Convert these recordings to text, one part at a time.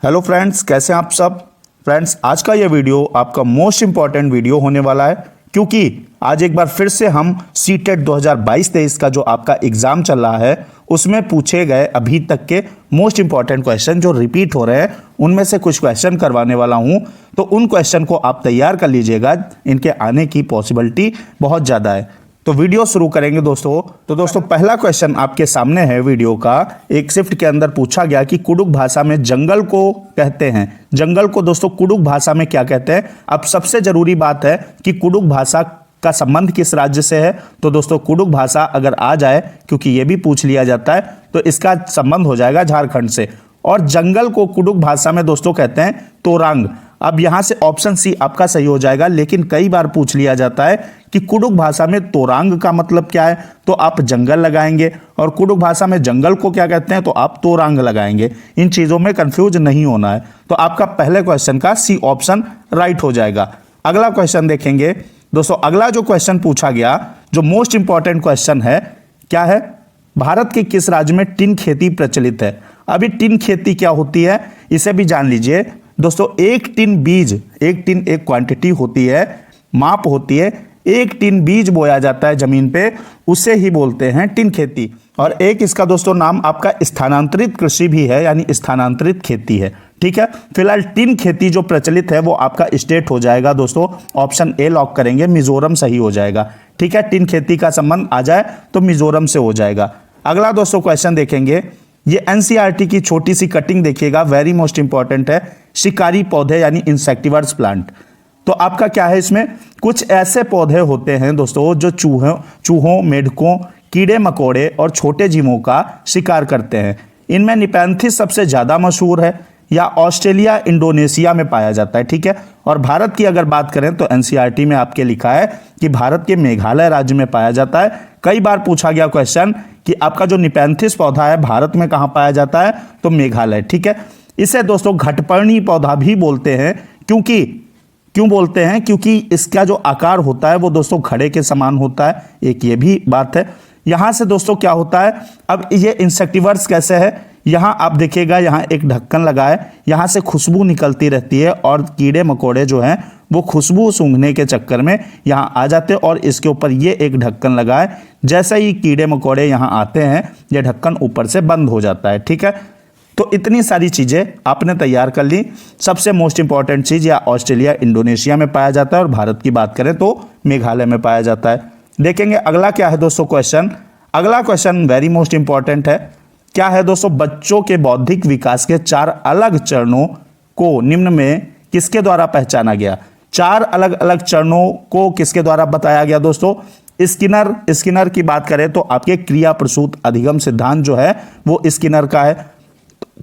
Hello friends, कैसे हैं आप सब। फ्रेंड्स, आज का ये वीडियो आपका मोस्ट इंपॉर्टेंट वीडियो होने वाला है, क्योंकि आज एक बार फिर से हम सीटेट 2022-23 का जो आपका एग्जाम चल रहा है उसमें पूछे गए अभी तक के मोस्ट इंपॉर्टेंट क्वेश्चन जो रिपीट हो रहे हैं उनमें से कुछ क्वेश्चन करवाने वाला हूं। तो उन क्वेश्चन को आप तैयार कर लीजिएगा, इनके आने की पॉसिबिलिटी बहुत ज़्यादा है। तो वीडियो शुरू करेंगे दोस्तों। तो दोस्तों, पहला क्वेश्चन आपके सामने है वीडियो का। एक शिफ्ट के अंदर पूछा गया कि कुडुख भाषा में जंगल को कहते हैं। जंगल को दोस्तों कुडुख भाषा में क्या कहते हैं। अब सबसे जरूरी बात है कि कुडुख भाषा का संबंध किस राज्य से है। तो दोस्तों, कुडुख भाषा अगर आ जाए, क्योंकि ये भी पूछ लिया जाता है, तो इसका संबंध हो जाएगा झारखंड से। और जंगल को कुडुख भाषा में दोस्तों कहते हैं तोरांग। अब यहां से ऑप्शन सी आपका सही हो जाएगा, लेकिन कई बार पूछ लिया जाता है कि कुडुख भाषा में तोरांग का मतलब क्या है, तो आप जंगल लगाएंगे, और कुडुख भाषा में जंगल को क्या कहते हैं तो आप तोरांग लगाएंगे। इन चीजों में कंफ्यूज नहीं होना है। तो आपका पहले क्वेश्चन का सी ऑप्शन राइट हो जाएगा। अगला क्वेश्चन देखेंगे दोस्तों। अगला जो क्वेश्चन पूछा गया, जो मोस्ट इंपॉर्टेंट क्वेश्चन है, क्या है, भारत के किस राज्य में टिन खेती प्रचलित है। अभी टिन खेती क्या होती है इसे भी जान लीजिए दोस्तों। एक टिन बीज, एक टिन एक क्वांटिटी होती है, माप होती है। एक टिन बीज बोया जाता है जमीन पे, उसे ही बोलते हैं टिन खेती। और एक इसका दोस्तों नाम आपका स्थानांतरित कृषि भी है, यानी स्थानांतरित खेती है। ठीक है, फिलहाल टिन खेती जो प्रचलित है वो आपका स्टेट हो जाएगा दोस्तों। ऑप्शन ए लॉक करेंगे, मिजोरम सही हो जाएगा। ठीक है, टिन खेती का संबंध आ जाए तो मिजोरम से हो जाएगा। अगला दोस्तों क्वेश्चन देखेंगे। ये एनसीईआरटी की छोटी सी कटिंग देखिएगा, वेरी मोस्ट इंपॉर्टेंट है। शिकारी पौधे यानी इंसेक्टिवर्स प्लांट। तो आपका क्या है, इसमें कुछ ऐसे पौधे होते हैं दोस्तों जो चूहों, मेढकों, कीड़े मकोड़े और छोटे जीवों का शिकार करते हैं। इनमें निपैंथिस सबसे ज्यादा मशहूर है, या ऑस्ट्रेलिया इंडोनेशिया में पाया जाता है। ठीक है, और भारत की अगर बात करें तो एनसीईआरटी में आपके लिखा है कि भारत के मेघालय राज्य में पाया जाता है। कई बार पूछा गया क्वेश्चन कि आपका जो निपैंथिस पौधा है भारत में कहां पाया जाता है, तो मेघालय। ठीक है, इसे दोस्तों घटपर्णी पौधा भी बोलते हैं। क्यों बोलते हैं, क्योंकि इसका जो आकार होता है वो दोस्तों घड़े के समान होता है। एक ये भी बात है। यहां से दोस्तों क्या होता है, अब ये इंसेक्टिवर्स कैसे है, यहां आप देखिएगा, यहां एक ढक्कन लगा है, यहां से खुशबू निकलती रहती है, और कीड़े मकोड़े जो हैं वो खुशबू सूंघने के चक्कर में यहां आ जाते हैं, और इसके ऊपर ये एक ढक्कन लगा है। जैसे ही कीड़े मकोड़े यहां आते हैं, ये ढक्कन ऊपर से बंद हो जाता है। ठीक है, तो इतनी सारी चीजें आपने तैयार कर ली। सबसे मोस्ट इंपॉर्टेंट चीज या ऑस्ट्रेलिया इंडोनेशिया में पाया जाता है, और भारत की बात करें तो मेघालय में पाया जाता है। देखेंगे अगला क्या है दोस्तों क्वेश्चन। अगला क्वेश्चन वेरी मोस्ट इंपॉर्टेंट है। क्या है दोस्तों, बच्चों के बौद्धिक विकास के 4 अलग चरणों को निम्न में किसके द्वारा पहचाना गया। 4 अलग अलग चरणों को किसके द्वारा बताया गया दोस्तों। स्किनर की बात करें तो आपके क्रिया प्रसूत अधिगम सिद्धांत जो है वो स्किनर का है।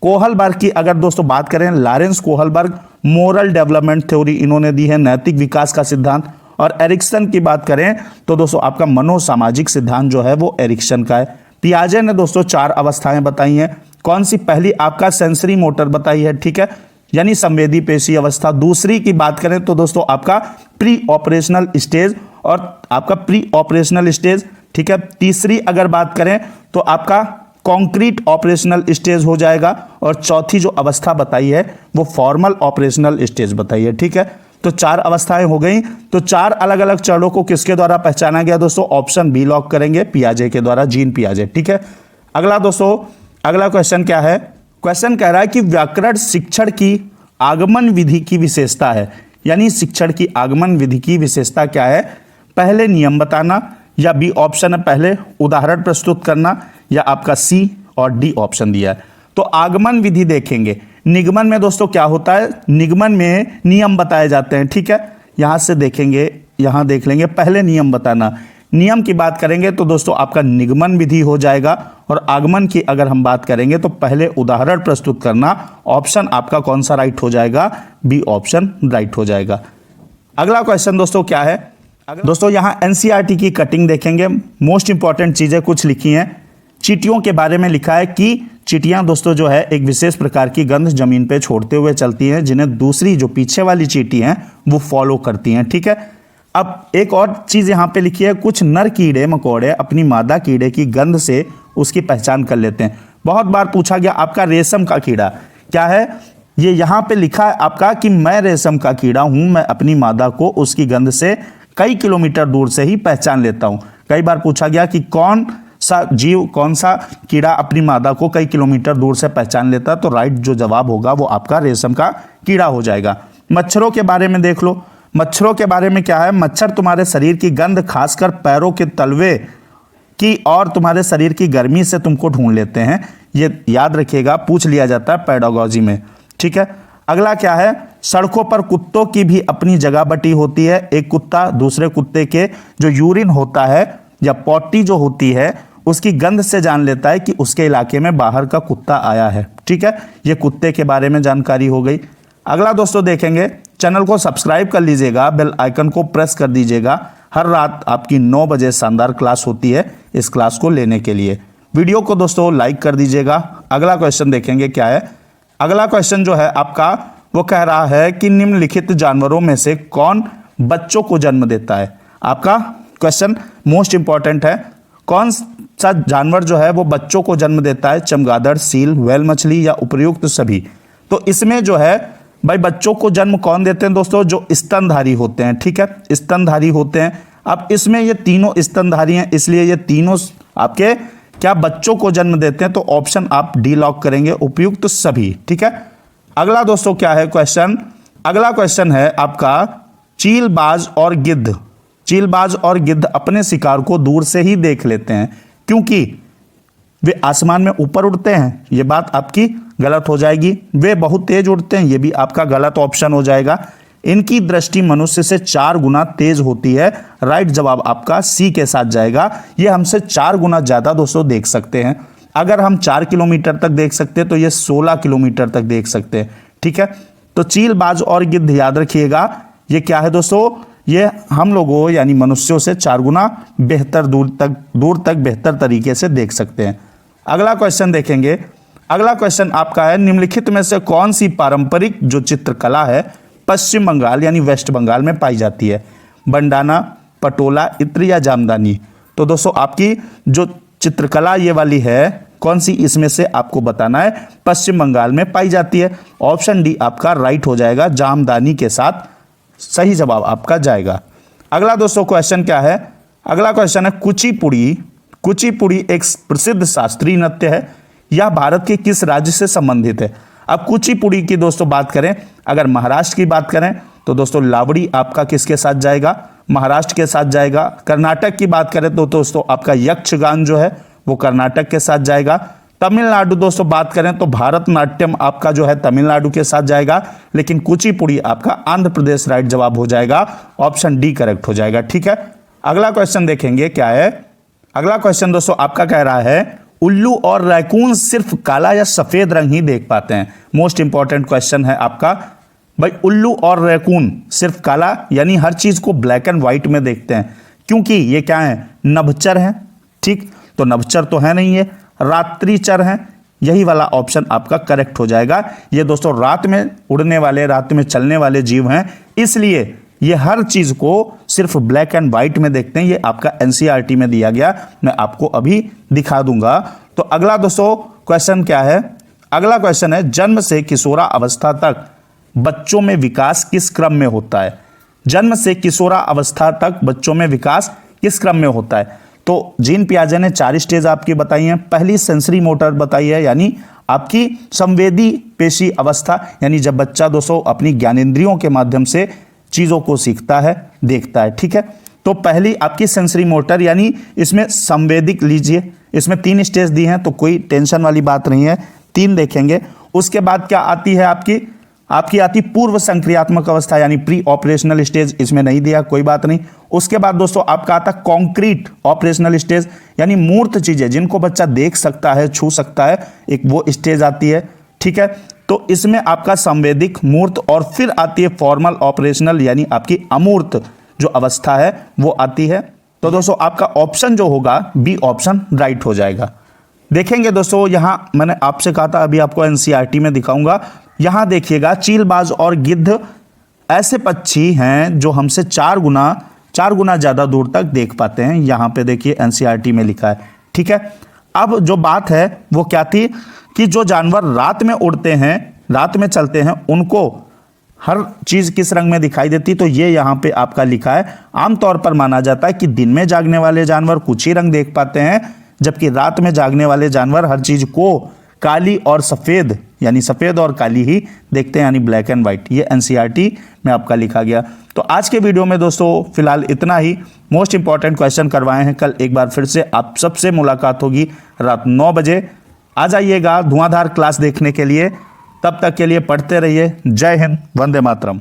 कोहलबर्ग की अगर दोस्तों बात करें, Lawrence Kohlberg moral development theory इन्होंने दी है, नैतिक विकास का सिद्धांत। और एरिक्सन की बात करें तो दोस्तों आपका मनोसामाजिक सिद्धांत जो है वो एरिक्सन का है। पियाजे ने दोस्तों 4 अवस्थाएं बताई हैं। कौन सी, पहली आपका सेंसरी मोटर बताई है, ठीक है, यानी संवेदी पेशी अवस्था। दूसरी की बात करें तो दोस्तों आपका प्री ऑपरेशनल स्टेज, और आपका प्री ऑपरेशनल स्टेज। ठीक है, तीसरी अगर बात करें तो आपका कॉन्क्रीट ऑपरेशनल स्टेज हो जाएगा, और चौथी जो अवस्था बताई है वो फॉर्मल ऑपरेशनल स्टेज बताई है। ठीक है, तो 4 अवस्थाएं हो गई। तो 4 अलग अलग चरणों को किसके द्वारा पहचाना गया दोस्तों, ऑप्शन बी लॉक करेंगे, पियाजे के द्वारा, जीन पियाजे। ठीक है, अगला दोस्तों, अगला क्वेश्चन क्या है। क्वेश्चन कह रहा है कि व्याकरण शिक्षण की आगमन विधि की विशेषता है, यानी शिक्षण की आगमन विधि की विशेषता क्या है। पहले नियम बताना, या बी ऑप्शन है पहले उदाहरण प्रस्तुत करना, या आपका सी और डी ऑप्शन दिया है। तो आगमन विधि देखेंगे। निगमन में दोस्तों क्या होता है, निगमन में नियम बताए जाते हैं। ठीक है, यहां से देखेंगे, यहां देख लेंगे, पहले नियम बताना। नियम की बात करेंगे तो दोस्तों आपका निगमन विधि हो जाएगा। और आगमन की अगर हम बात करेंगे तो पहले उदाहरण प्रस्तुत करना। ऑप्शन आपका कौन सा राइट हो जाएगा, बी ऑप्शन राइट हो जाएगा। अगला क्वेश्चन दोस्तों क्या है, दोस्तों यहां एनसीईआरटी की कटिंग देखेंगे। मोस्ट इंपॉर्टेंट चीजें कुछ लिखी हैं। चींटियों के बारे में लिखा है कि चींटियां दोस्तों जो है एक विशेष प्रकार की गंध जमीन पे छोड़ते हुए चलती हैं, जिन्हें दूसरी जो पीछे वाली चींटी हैं वो फॉलो करती हैं। ठीक है, अब एक और चीज यहां पे लिखी है, कुछ नर कीड़े मकोड़े अपनी मादा कीड़े की गंध से उसकी पहचान कर लेते हैं। बहुत बार पूछा गया आपका रेशम का कीड़ा क्या है, ये यहाँ पे लिखा है आपका कि मैं रेशम का कीड़ा हूं, मैं अपनी मादा को उसकी गंध से कई किलोमीटर दूर से ही पहचान लेता हूं। कई बार पूछा गया कि कौन सा जीव, कौन सा कीड़ा अपनी मादा को कई किलोमीटर दूर से पहचान लेता है, तो राइट जो जवाब होगा वो आपका रेशम का कीड़ा हो जाएगा। मच्छरों के बारे में देख लो। मच्छरों के बारे में क्या है, मच्छर तुम्हारे शरीर की गंध, खासकर पैरों के तलवे की और तुम्हारे शरीर की गर्मी से तुमको ढूंढ लेते हैं। ये याद रखिएगा, पूछ लिया जाता है पेडागोजी में, ठीक है। अगला क्या है, सड़कों पर कुत्तों की भी अपनी जगह बटी होती है। एक कुत्ता दूसरे कुत्ते के जो यूरिन होता है या पॉटी जो होती है उसकी गंध से जान लेता है कि उसके इलाके में बाहर का कुत्ता आया है, ठीक है। ये कुत्ते के बारे में जानकारी हो गई। अगला दोस्तों देखेंगे, चैनल को सब्सक्राइब कर लीजिएगा, बेल आइकन को प्रेस कर दीजिएगा। हर रात आपकी 9 बजे शानदार क्लास होती है, इस क्लास को लेने के लिए वीडियो को दोस्तों लाइक कर दीजिएगा। अगला क्वेश्चन देखेंगे क्या है। अगला क्वेश्चन जो है आपका वो कह रहा है कि निम्नलिखित जानवरों में से कौन बच्चों को जन्म देता है। आपका क्वेश्चन मोस्ट इंपॉर्टेंट है, कौन सा जानवर जो है वो बच्चों को जन्म देता है, चमगादड़, सील, व्हेल मछली या उपयुक्त सभी। तो इसमें जो है भाई बच्चों को जन्म कौन देते हैं दोस्तों, जो स्तनधारी होते हैं, ठीक है, स्तनधारी होते हैं। अब इसमें ये तीनों स्तनधारी हैं, इसलिए ये तीनों आपके क्या बच्चों को जन्म देते हैं, तो ऑप्शन आप डी लॉक करेंगे, उपयुक्त सभी, ठीक है। अगला दोस्तों क्या है क्वेश्चन, अगला क्वेश्चन है आपका चीलबाज और गिद्ध। चीलबाज और गिद्ध अपने शिकार को दूर से ही देख लेते हैं क्योंकि वे आसमान में ऊपर उड़ते हैं, ये बात आपकी गलत हो जाएगी। वे बहुत तेज उड़ते हैं, ये भी आपका गलत ऑप्शन हो जाएगा। इनकी दृष्टि मनुष्य से 4 गुना तेज होती है, राइट जवाब आपका सी के साथ जाएगा। ये हमसे 4 गुना ज्यादा दोस्तों देख सकते हैं। अगर हम 4 किलोमीटर तक देख सकते हैं तो ये 16 किलोमीटर तक देख सकते हैं, ठीक है। तो चीलबाज और गिद्ध याद रखिएगा, ये क्या है दोस्तों, ये हम लोगों यानी मनुष्यों से 4 गुना बेहतर दूर तक बेहतर तरीके से देख सकते हैं। अगला क्वेश्चन देखेंगे। अगला क्वेश्चन आपका है, निम्नलिखित में से कौन सी पारंपरिक जो चित्रकला है पश्चिम बंगाल यानी वेस्ट बंगाल में पाई जाती है, बंडाना, पटोला, इत्र या जामदानी। तो दोस्तों आपकी जो चित्रकला ये वाली है कौन सी, इसमें से आपको बताना है, पश्चिम बंगाल में पाई जाती है। ऑप्शन डी आपका राइट हो जाएगा, जामदानी के साथ सही जवाब आपका जाएगा। अगला दोस्तों क्वेश्चन क्या है, अगला क्वेश्चन है कुचिपुड़ी। कुचिपुड़ी एक प्रसिद्ध शास्त्रीय नृत्य है, यह भारत के किस राज्य से संबंधित है। अब कुचिपुड़ी की दोस्तों बात करें, अगर महाराष्ट्र की बात करें तो दोस्तों लावड़ी आपका किसके साथ जाएगा, महाराष्ट्र के साथ जाएगा। कर्नाटक की बात करें तो दोस्तों आपका यक्षगान जो है वो कर्नाटक के साथ जाएगा। तमिलनाडु दोस्तों बात करें तो भारतनाट्यम आपका जो है तमिलनाडु के साथ जाएगा, लेकिन कुचिपुड़ी आपका आंध्र प्रदेश राइट जवाब हो जाएगा, ऑप्शन डी करेक्ट हो जाएगा, ठीक है। अगला क्वेश्चन देखेंगे क्या है। अगला क्वेश्चन दोस्तों आपका कह रहा है उल्लू और रैकून सिर्फ काला या सफेद रंग ही देख पाते हैं। मोस्ट इंपॉर्टेंट क्वेश्चन है आपका, भाई उल्लू और रैकून सिर्फ काला यानी हर चीज को ब्लैक एंड व्हाइट में देखते हैं क्योंकि ये क्या है, नभचर है, ठीक। तो नभचर तो है नहीं, ये रात्रिचर है, यही वाला ऑप्शन आपका करेक्ट हो जाएगा। ये दोस्तों रात में उड़ने वाले, रात में चलने वाले जीव हैं, इसलिए ये हर चीज को सिर्फ ब्लैक एंड व्हाइट में देखते हैं। ये आपका एनसीईआरटी में दिया गया, मैं आपको अभी दिखा दूंगा। तो अगला दोस्तों क्वेश्चन क्या है, अगला क्वेश्चन है जन्म से किशोरा अवस्था तक बच्चों में विकास किस क्रम में होता है। जन्म से किशोरा अवस्था तक बच्चों में विकास किस क्रम में होता है। तो जीन पियाजे ने 4 स्टेज आपकी बताई हैं। पहली सेंसरी मोटर बताई है, यानी आपकी संवेदी पेशी अवस्था, यानी जब बच्चा दोस्तों अपनी ज्ञानेंद्रियों के माध्यम से चीजों को सीखता है, देखता है, ठीक है। तो पहली आपकी सेंसरी मोटर, यानी इसमें संवेदिक लीजिए, इसमें 3 स्टेज दी हैं तो कोई टेंशन वाली बात नहीं है, 3 देखेंगे। उसके बाद क्या आती है आपकी आती पूर्व संक्रियात्मक अवस्था यानी प्री ऑपरेशनल स्टेज, इसमें नहीं दिया, कोई बात नहीं। उसके बाद दोस्तों आपका आता कॉन्क्रीट ऑपरेशनल स्टेज, यानी मूर्त चीजें जिनको बच्चा देख सकता है, छू सकता है, एक वो स्टेज आती है, ठीक है। तो इसमें आपका संवेदिक, मूर्त और फिर आती है फॉर्मल ऑपरेशनल यानी आपकी अमूर्त जो अवस्था है वो आती है। तो दोस्तों आपका ऑप्शन जो होगा बी ऑप्शन राइट हो जाएगा। देखेंगे दोस्तों, यहां मैंने आपसे कहा था अभी आपको एनसीईआरटी में दिखाऊंगा, यहां देखिएगा चीलबाज और गिद्ध ऐसे पक्षी हैं जो हमसे 4 गुना ज्यादा दूर तक देख पाते हैं। यहां पे देखिए एनसीईआरटी में लिखा है, ठीक है। अब जो बात है वो क्या थी कि जो जानवर रात में उड़ते हैं रात में चलते हैं उनको हर चीज किस रंग में दिखाई देती, तो ये यहाँ पे आपका लिखा है। आमतौर पर माना जाता है कि दिन में जागने वाले जानवर कुछ ही रंग देख पाते हैं, जबकि रात में जागने वाले जानवर हर चीज को काली और सफेद यानी सफेद और काली ही देखते हैं, यानी ब्लैक एंड व्हाइट। ये एनसीईआरटी में आपका लिखा गया। तो आज के वीडियो में दोस्तों फिलहाल इतना ही। मोस्ट इंपॉर्टेंट क्वेश्चन करवाए हैं। कल एक बार फिर से आप सबसे मुलाकात होगी रात 9 बजे। आ जाइएगा धुआंधार क्लास देखने के लिए। तब तक के लिए पढ़ते रहिए। जय हिंद, वंदे मातरम।